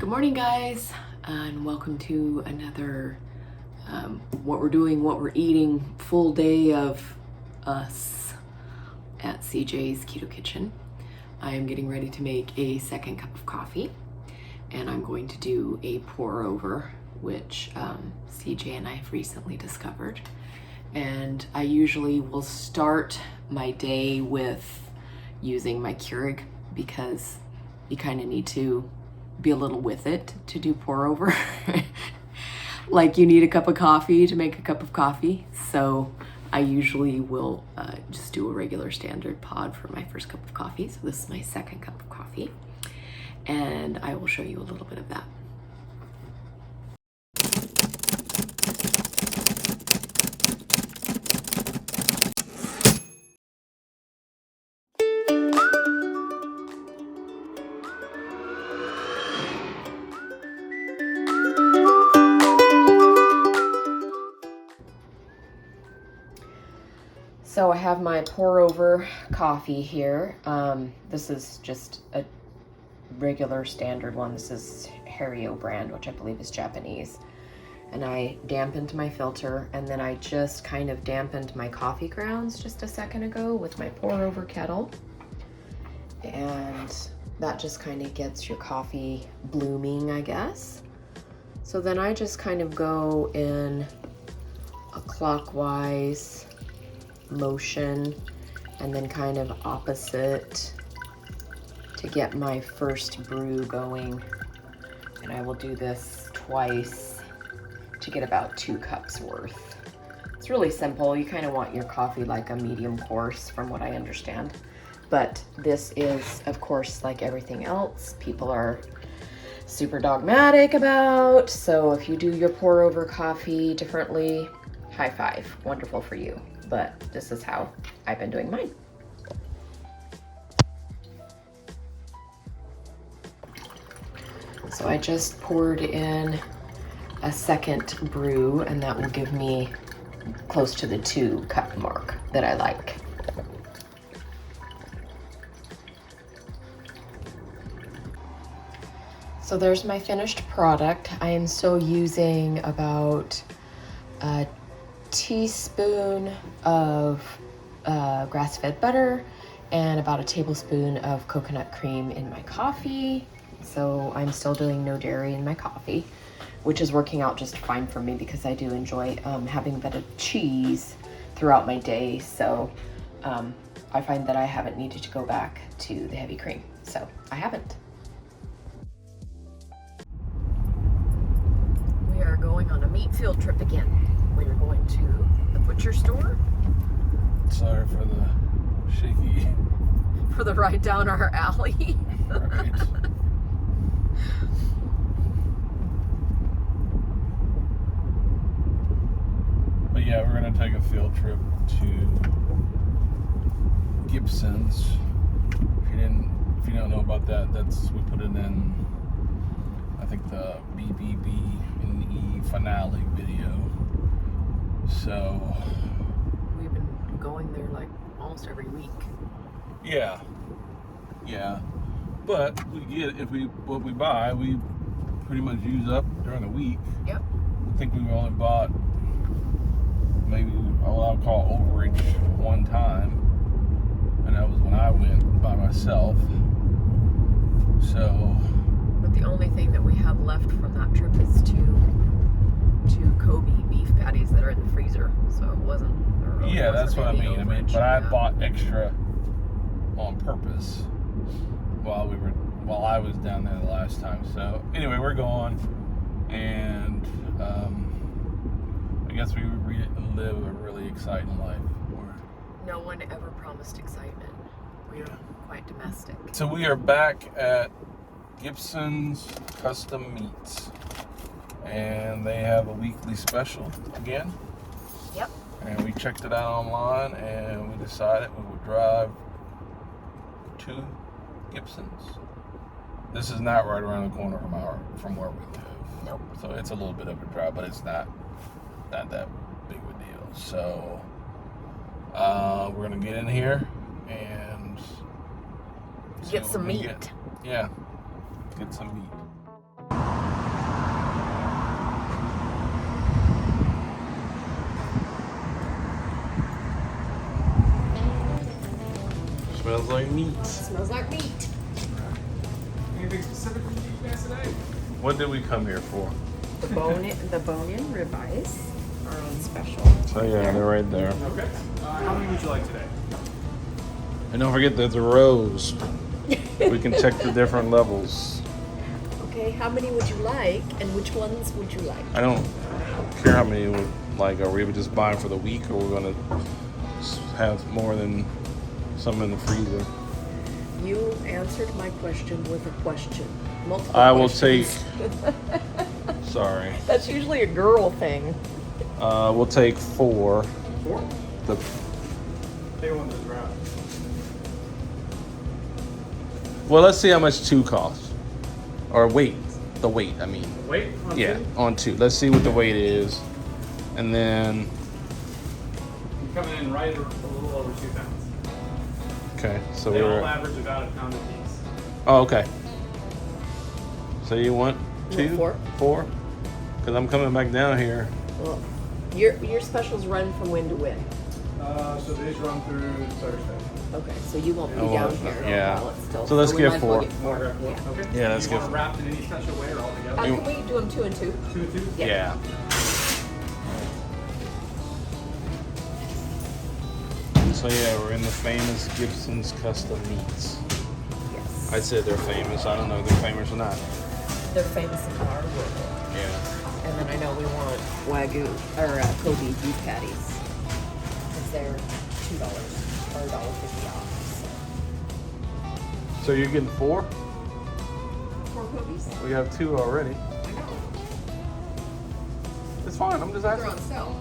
Good morning, guys, and welcome to another what we're doing, what we're eating, full day of us at CJsKetoKitchen. I am getting ready to make a second cup of coffee, and I'm going to do a pour over, which CJ and I have recently discovered. And I usually will start my day with using my Keurig because you kind of need to be a little with it to do pour over. Like you need a cup of coffee to make a cup of coffee. So I usually will just do a regular standard pod for my first cup of coffee. So this is my second cup of coffee, and I will show you a little bit of that. So I have my pour over coffee here. This is just a regular standard one. This is Hario brand, which I believe is Japanese. And I dampened my filter, and then I just kind of dampened my coffee grounds just a second ago with my pour over kettle. And that just kind of gets your coffee blooming, I guess. So then I just kind of go in a clockwise motion and then kind of opposite to get my first brew going. And I will do this twice to get about 2 cups worth. It's really simple. You kind of want your coffee like a medium coarse from what I understand. But this is, of course, like everything else, people are super dogmatic about. So if you do your pour over coffee differently, high five, wonderful for you. But this is how I've been doing mine. So I just poured in a second brew, and that will give me close to the 2 cup mark that I like. So there's my finished product. I am still using about a teaspoon of grass-fed butter and about a tablespoon of coconut cream in my coffee. So I'm still doing no dairy in my coffee, which is working out just fine for me because I do enjoy having a bit of cheese throughout my day. So I find that I haven't needed to go back to the heavy cream. So I haven't. We are going on a meat field trip again. We are going to the butcher store. Sorry for the shaky. For the ride down our alley. Right. But yeah, we're gonna take a field trip to Gibson's. If you don't know about that, we put it in, I think, the BBB&E finale video. So we've been going there like almost every week. Yeah. But what we buy, we pretty much use up during the week. Yep. I think we've only bought maybe what I'll call overage one time, and that was when I went by myself. So. But the only thing that we have left from that trip is two Kobe beef patties that are in the freezer. So it wasn't. Really That's what I mean. Overage. But I bought extra on purpose while I was down there the last time. So anyway, we're going, and I guess we live a really exciting life. No one ever promised excitement. We are quite domestic. So we are back at Gibson's Custom Meats, and they have a weekly special again. Yep. And we checked it out online, and we decided we would drive to Gibson's. This is not right around the corner from where we live. Nope. So it's a little bit of a drive, but it's not that big of a deal. So we're gonna get in here and get some meat. Get some meat. Smells like meat. Smells like meat. Anything specific for you guys today? What did we come here for? The bone-in ribeyes are on special. So yeah, they're right there. Okay. How many would you like today? And don't forget there's a rows. We can check the different levels. Okay, how many would you like, and which ones would you like? I don't care how many we like. Are we just buying for the week, or we're gonna have more than some in the freezer? You answered my question with a question. Multiple I will take. questions. Sorry. That's usually a girl thing. We'll take 4. 4? The They want those wraps. well, let's see how much 2 costs. Or weight. The weight, I mean. Wait. On Yeah, two? on 2. Let's see what the weight is, and then. You're coming in right a little over 2 pounds. Okay, so They we're. all average about a pound a piece. Oh, okay. So you want You 2? want 4? Because I'm coming back down here. Well, your specials run from when to when? So these run through Thursday. Okay, so you won't be Oh, down here yeah. while it's still. So let's we get might as well 4. get 4. Okay. Yeah. Yeah, let's you get want it wrapped in any special way or all together? You- Can we do them 2 and 2? 2 and 2? Yeah. Yeah. So yeah, we're in the famous Gibson's Custom Meats. Yes. I said they're famous. I don't know if they're famous or not. They're famous in our world. Yeah. And then I know we want Wagyu or Kobe beef patties. Because they're $2 or $1.50 off. So you're getting 4? 4 Kobe's? We have 2 already. I know. It's fine. I'm just They're asking. on sale.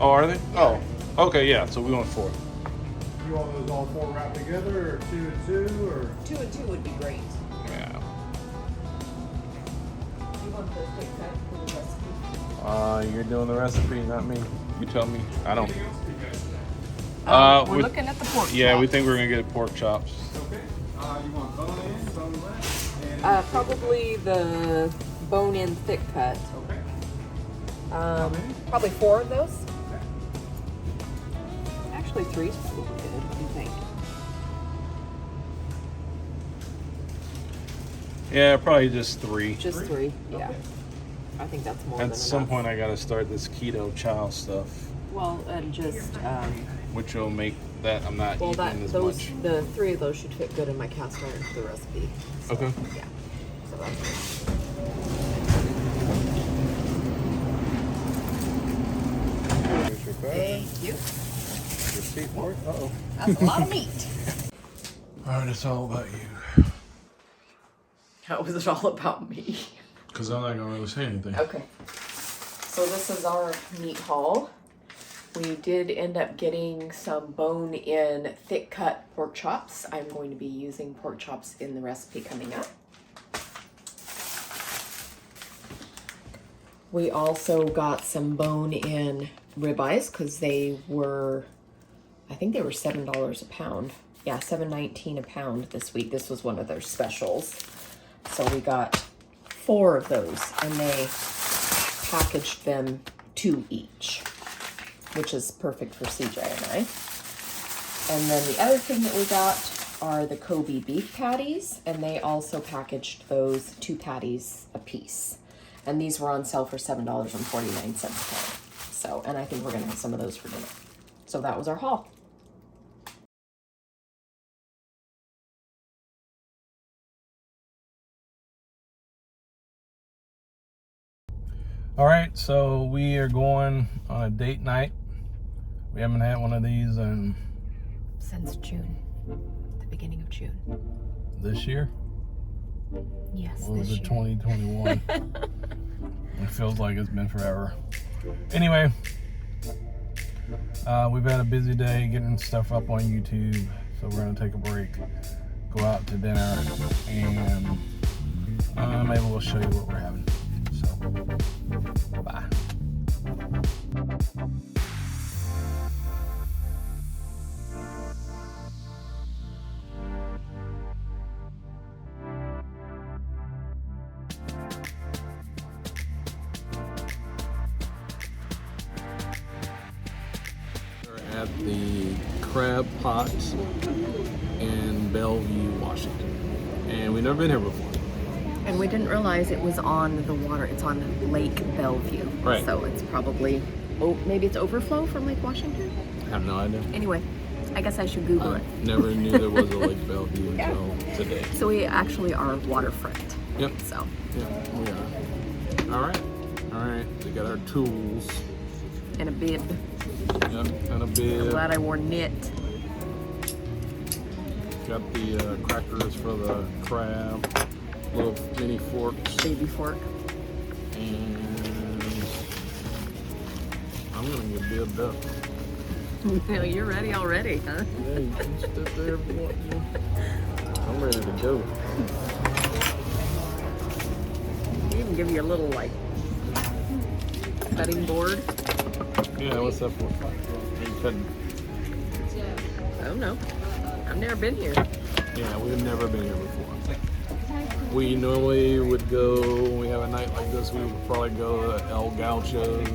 Oh, are they? Oh. Okay, yeah. So we want 4. You want those all 4 wrapped together or 2 and 2 or? 2 and 2 would be great. Yeah. You want the quick cut for the recipe? You're doing the recipe, not me. You tell me. I don't. Anything else for you guys today? We're looking at the pork Yeah, we chops. think we're gonna get pork chops. Okay. You want bone in, boneless, and Probably the bone-in thick cut. okay. many? Probably 4 of those. Okay. Actually, 3 is probably good. What do you think? Yeah, probably just 3. Just 3. Yeah. Okay. I think that's more than At some enough. point, I gotta start this keto chow stuff, Well, and just which will make that I'm not well, eating as those much. the 3 of those should fit good in my cast iron for the recipe. So, Okay. Yeah. So that's good. Here's your bag. Thank you. Receipt for it. Uh-oh. That's a lot of meat. All right, it's all about you. How was it all about me? Because I'm not gonna really say anything. Okay. So this is our meat haul. We did end up getting some bone-in thick cut pork chops. I'm going to be using pork chops in the recipe coming up. We also got some bone-in ribeyes because they were, I think they were $7 a pound. Yeah, $7.19 a pound this week. This was one of their specials. So we got 4 of those, and they packaged them 2 each, which is perfect for CJ and I. And then the other thing that we got are the Kobe beef patties, and they also packaged those 2 patties a piece. And these were on sale for $7.49 a pound. So, and I think we're gonna have some of those for dinner. So that was our haul. All right, so we are going on a date night. We haven't had one of these in Since June, the beginning of June. this year. Yes, What was this it, year. 2021? It feels like it's been forever. Anyway, we've had a busy day getting stuff up on YouTube, so we're gonna take a break, go out to dinner, and maybe we'll show you what we're having. So, bye. We're at the crab pot in Bellevue, Washington. And we've never been here before. And we didn't realize it was on the water. It's on Lake Bellevue. Right. So it's probably, maybe it's overflow from Lake Washington? I have no idea. Anyway, I guess I should Google it. Never knew there was a Lake Bellevue until today. So we actually are waterfront. Yep. So. Yeah, we are. All right. We got our tools. And a bib. Yep, and a bib. I'm glad I wore knit. Got the crackers for the crab. Little mini forks. Baby fork. And I'm gonna get bibbed up. You're ready already, huh? Yeah, you can sit there if you want to. I'm ready to go. They even give you a little, like, cutting board. Yeah, what's that for? You couldn't. I don't know. I've never been here. Yeah, we've never been here before. We normally would go, when we have a night like this, we would probably go to El Gaucho's,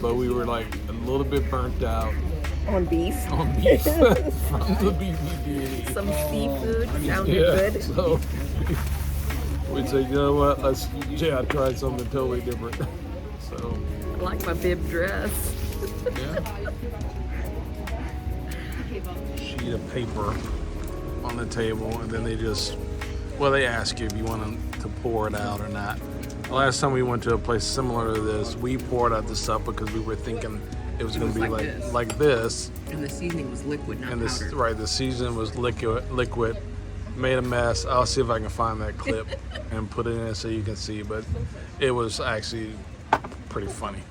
but we were like a little bit burnt out. On beef. On beef from the BBB&E. Some seafood sounded good. So we'd say, you know what, let's try something totally different. So I like my bib dress. yeah. Sheet of paper on the table, and then they ask you if you want to pour it out or not. The last time we went to a place similar to this, we poured out the stuff because we were thinking it was going to be like this. And the seasoning was liquid, not And powdered. right, the seasoning was liquid. Made a mess. I'll see if I can find that clip and put it in so you can see, but it was actually pretty funny.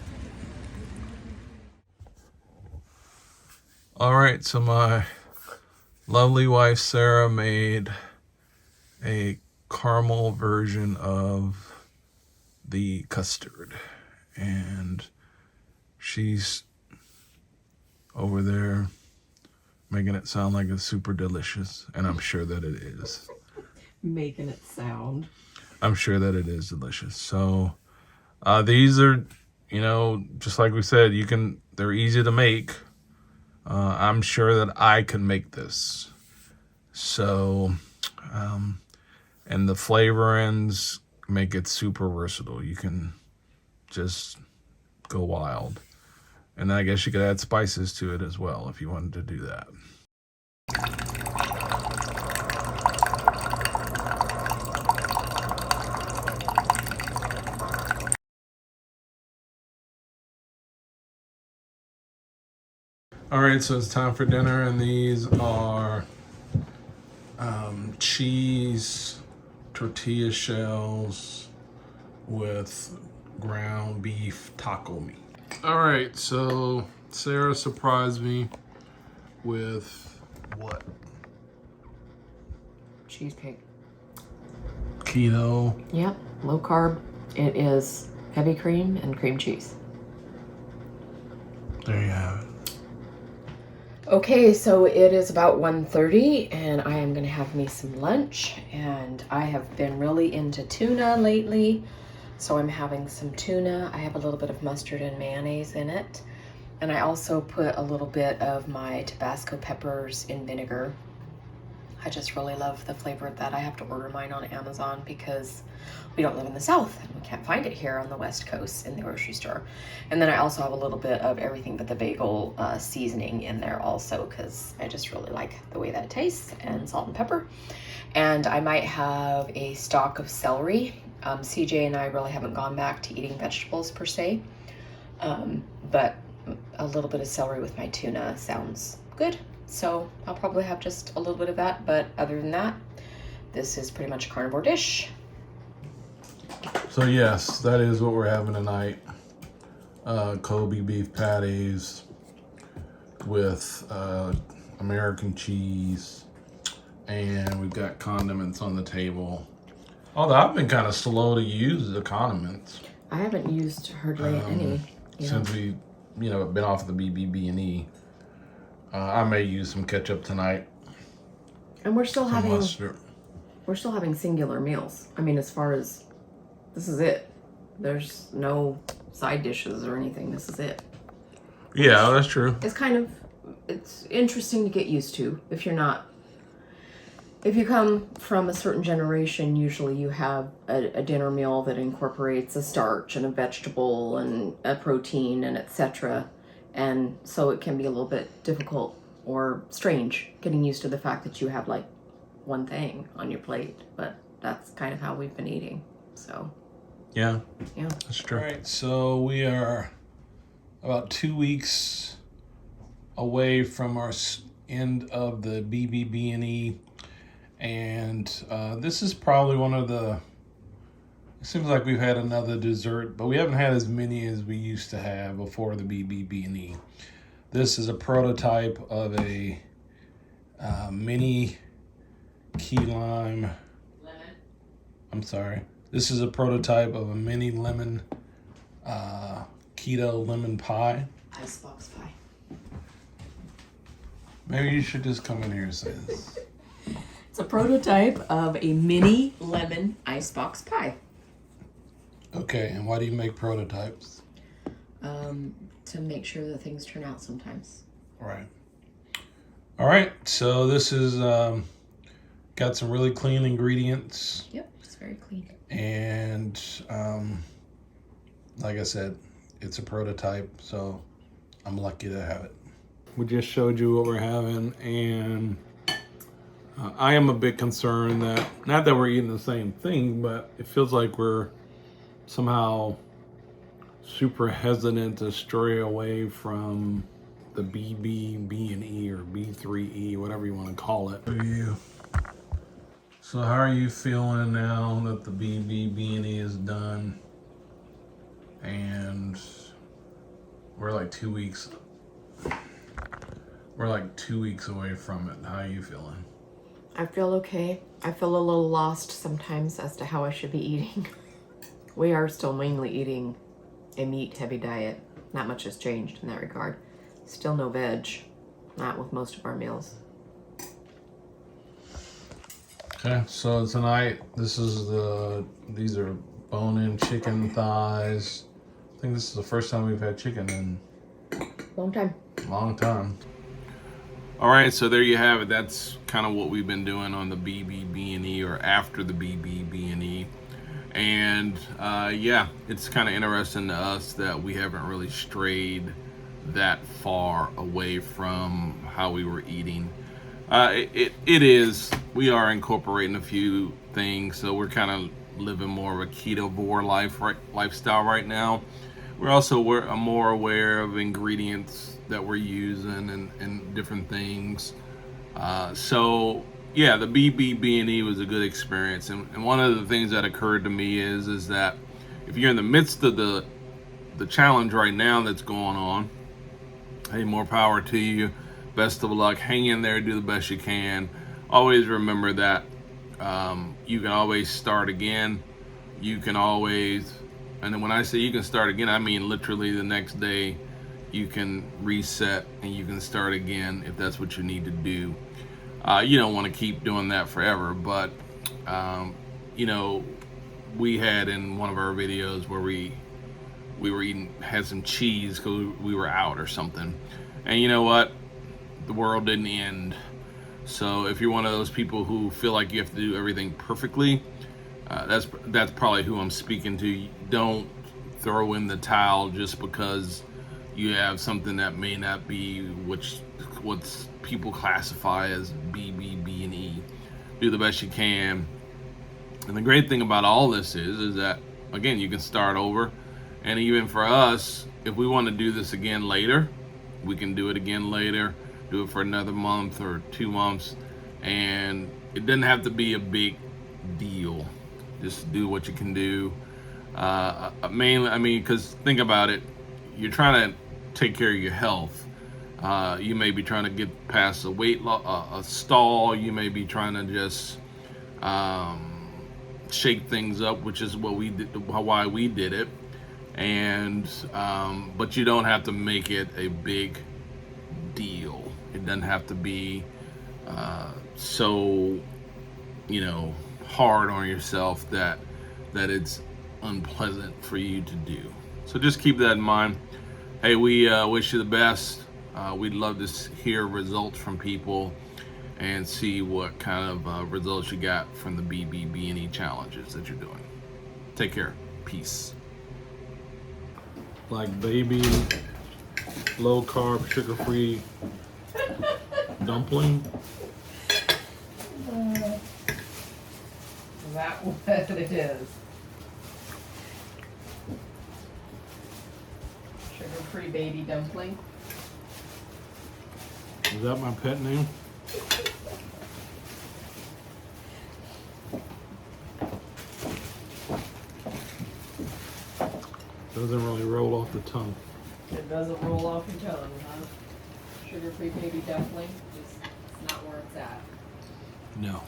All right, so my lovely wife Sarah made a caramel version of the custard, and she's over there making it sound like it's super delicious, and I'm sure that it is. Making it sound. I'm sure that it is delicious. So these are, just like we said, they're easy to make. I'm sure that I can make this. So, and the flavorings make it super versatile. You can just go wild. And I guess you could add spices to it as well if you wanted to do that. All right, so it's time for dinner, and these are cheese tortilla shells with ground beef taco meat. All right, so Sarah surprised me with what? Cheesecake. Keto. Yep, low carb. It is heavy cream and cream cheese. There you have it. Okay, so it is about 1:30 and I am gonna have me some lunch, and I have been really into tuna lately. So I'm having some tuna. I have a little bit of mustard and mayonnaise in it. And I also put a little bit of my Tabasco peppers in vinegar. I just really love the flavor of that. I have to order mine on Amazon because we don't live in the South and we can't find it here on the West Coast in the grocery store. And then I also have a little bit of everything but the bagel seasoning in there also, because I just really like the way that it tastes, and salt and pepper. And I might have a stalk of celery. CJ and I really haven't gone back to eating vegetables per se, but a little bit of celery with my tuna sounds good. So I'll probably have just a little bit of that, but other than that, this is pretty much a carnivore dish. So yes, that is what we're having tonight. Kobe beef patties with American cheese, and we've got condiments on the table. Although I've been kind of slow to use the condiments. I haven't used hardly any. Since we, been off the BBB&E. I may use some ketchup tonight. And we're still having mustard. We're still having singular meals. I mean, as far as this is it. There's no side dishes or anything. This is it. Yeah, that's true. It's interesting to get used to if you're not If you come from a certain generation, usually you have a dinner meal that incorporates a starch and a vegetable and a protein and etc. And so it can be a little bit difficult or strange getting used to the fact that you have like one thing on your plate, but that's kind of how we've been eating. So Yeah, yeah, that's true. All right, so we are about 2 weeks away from our end of the BBB&E, and this is probably one of the, it seems like we've had another dessert, but we haven't had as many as we used to have before the BBB&E. This is a prototype of a mini key lime. lemon. I'm sorry. This is a prototype of a mini lemon keto lemon pie. Icebox pie. Maybe you should just come in here and say this. It's a prototype of a mini lemon icebox pie. Okay, and why do you make prototypes? To make sure that things turn out sometimes. All right, so this is got some really clean ingredients. Yep, it's very clean. And like I said, it's a prototype, so I'm lucky to have it. We just showed you what we're having, and I am a bit concerned that, not that we're eating the same thing, but it feels like we're somehow super hesitant to stray away from the BBB&E or B3E, whatever you want to call it. For you. So how are you feeling now that the BBB&E is done? And we're like 2 weeks. We're like 2 weeks away from it. How are you feeling? I feel okay. I feel a little lost sometimes as to how I should be eating. We are still mainly eating a meat-heavy diet. Not much has changed in that regard. Still no veg. Not with most of our meals. Okay, so tonight these are bone-in chicken thighs. I think this is the first time we've had chicken in Long time. a long time. All right, so there you have it. That's kind of what we've been doing on the BBB&E, or after the BBB&E. And yeah, it's kind of interesting to us that we haven't really strayed that far away from how we were eating. It is, we are incorporating a few things, so we're kind of living more of a ketovore lifestyle right now. We're also more aware of ingredients that we're using and different things. So yeah, the BBB&E was a good experience, and one of the things that occurred to me is that if you're in the midst of the challenge right now that's going on, hey, more power to you. Best of luck. Hang in there. Do the best you can. Always remember that you can always start again. You can always, and then when I say you can start again, I mean literally the next day you can reset and you can start again if that's what you need to do. You don't want to keep doing that forever, but you know, we had in one of our videos where we were had some cheese because we were out or something, and you know what, the world didn't end. So if you're one of those people who feel like you have to do everything perfectly, that's probably who I'm speaking to. Don't throw in the towel just because you have something that may not be what's people classify as BBB&E. Do the best you can. And the great thing about all this is that, again, you can start over. And even for us, if we want to do this again later, we can do it again later, do it for another month or 2 months, and it doesn't have to be a big deal. Just do what you can do. Mainly, I mean, because think about it, you're trying to take care of your health. You may be trying to get past a stall. You may be trying to just shake things up, which is what we did, why we did it. And but you don't have to make it a big deal. It doesn't have to be so, you know, hard on yourself that it's unpleasant for you to do. So just keep that in mind. Hey, we wish you the best. We'd love to hear results from people, and see what kind of results you got from the BBB&E challenges that you're doing. Take care. Peace. Like baby, low carb, sugar free dumpling. Is that what it is? Sugar-free baby dumpling. Is that my pet name? Doesn't really roll off the tongue. It doesn't roll off your tongue, huh? Sugar-free baby dumpling is not where it's at. No.